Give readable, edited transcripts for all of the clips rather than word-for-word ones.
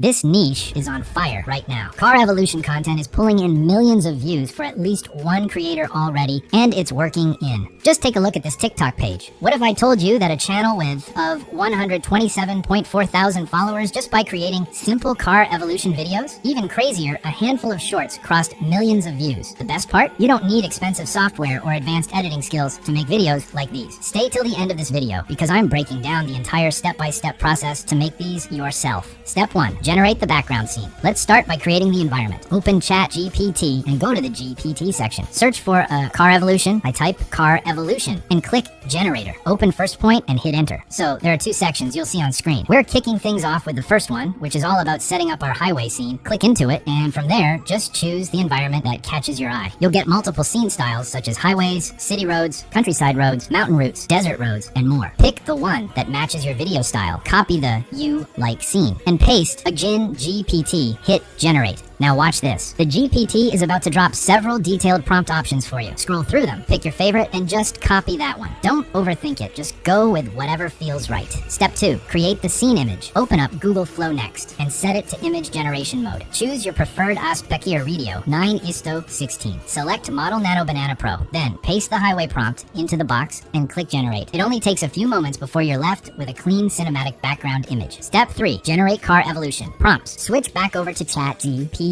This niche is on fire right now. Car evolution content is pulling in millions of views for at least one creator already, and it's working in. Just take a look at this TikTok page. What if I told you that a channel of 127.4 thousand followers just by creating simple car evolution videos? Even crazier, a handful of shorts crossed millions of views. The best part? You don't need expensive software or advanced editing skills to make videos like these. Stay till the end of this video because I'm breaking down the entire step-by-step process to make these yourself. Step 1. Generate the background scene. Let's start by creating the environment. Open ChatGPT and go to the GPT section. Search for car evolution. I type car evolution and click generator. Open first point and hit enter. So there are two sections you'll see on screen. We're kicking things off with the first one, which is all about setting up our highway scene. Click into it, and from there, just choose the environment that catches your eye. You'll get multiple scene styles such as highways, city roads, countryside roads, mountain routes, desert roads, and more. Pick the one that matches your video style. Copy the you like scene and paste a GPT. Hit generate. Now watch this. The GPT is about to drop several detailed prompt options for you. Scroll through them, pick your favorite, and just copy that one. Don't overthink it, just go with whatever feels right. Step 2. Create the scene image. Open up Google Flow Next and set it to image generation mode. Choose your preferred aspect ratio, 9:16. Select Model Nano Banana Pro. Then paste the highway prompt into the box and click generate. It only takes a few moments before you're left with a clean cinematic background image. Step 3. Generate car evolution. Prompts. Switch back over to ChatGPT.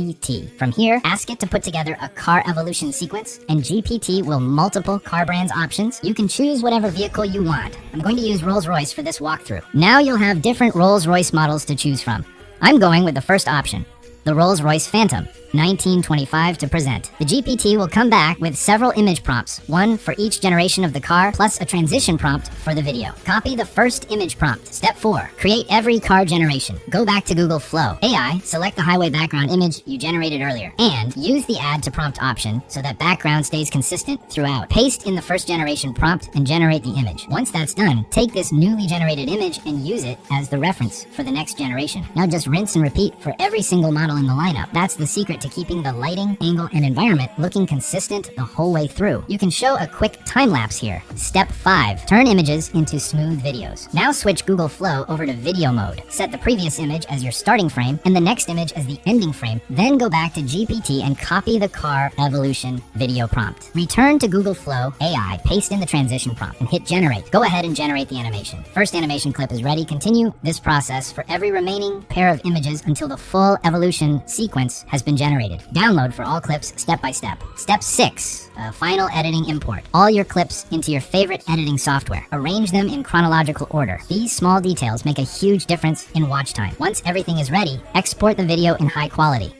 From here, ask it to put together a car evolution sequence, and GPT will multiple car brands options. You can choose whatever vehicle you want. I'm going to use Rolls-Royce for this walkthrough. Now you'll have different Rolls-Royce models to choose from. I'm going with the first option, the Rolls-Royce Phantom. 1925 to present. The GPT will come back with several image prompts, one for each generation of the car, plus a transition prompt for the video. Copy the first image prompt. Step 4. Create every car generation. Go back to Google Flow. AI, select the highway background image you generated earlier, and use the add to prompt option so that background stays consistent throughout. Paste in the first generation prompt and generate the image. Once that's done, take this newly generated image and use it as the reference for the next generation. Now just rinse and repeat for every single model in the lineup. That's the secret to keeping the lighting, angle, and environment looking consistent the whole way through. You can show a quick time lapse here. Step 5. Turn images into smooth videos. Now switch Google Flow over to video mode. Set the previous image as your starting frame and the next image as the ending frame. Then go back to GPT and copy the car evolution video prompt. Return to Google Flow AI, paste in the transition prompt, and hit generate. Go ahead and generate the animation. First animation clip is ready. Continue this process for every remaining pair of images until the full evolution sequence has been generated. Download for all clips step by step. Step 6. Final editing import. All your clips into your favorite editing software. Arrange them in chronological order. These small details make a huge difference in watch time. Once everything is ready, export the video in high quality.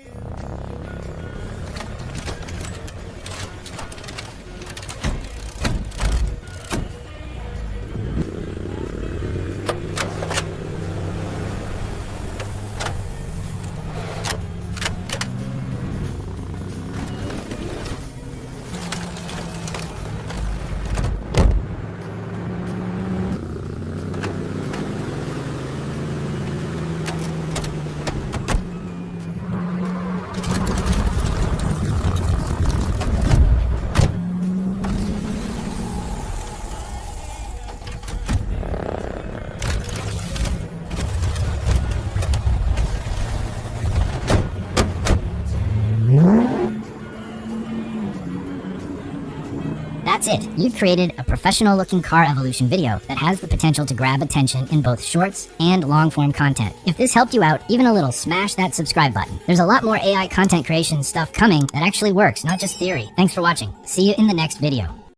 That's it. You've created a professional-looking car evolution video that has the potential to grab attention in both shorts and long-form content. If this helped you out even a little, smash that subscribe button. There's a lot more AI content creation stuff coming that actually works, not just theory. Thanks for watching. See you in the next video.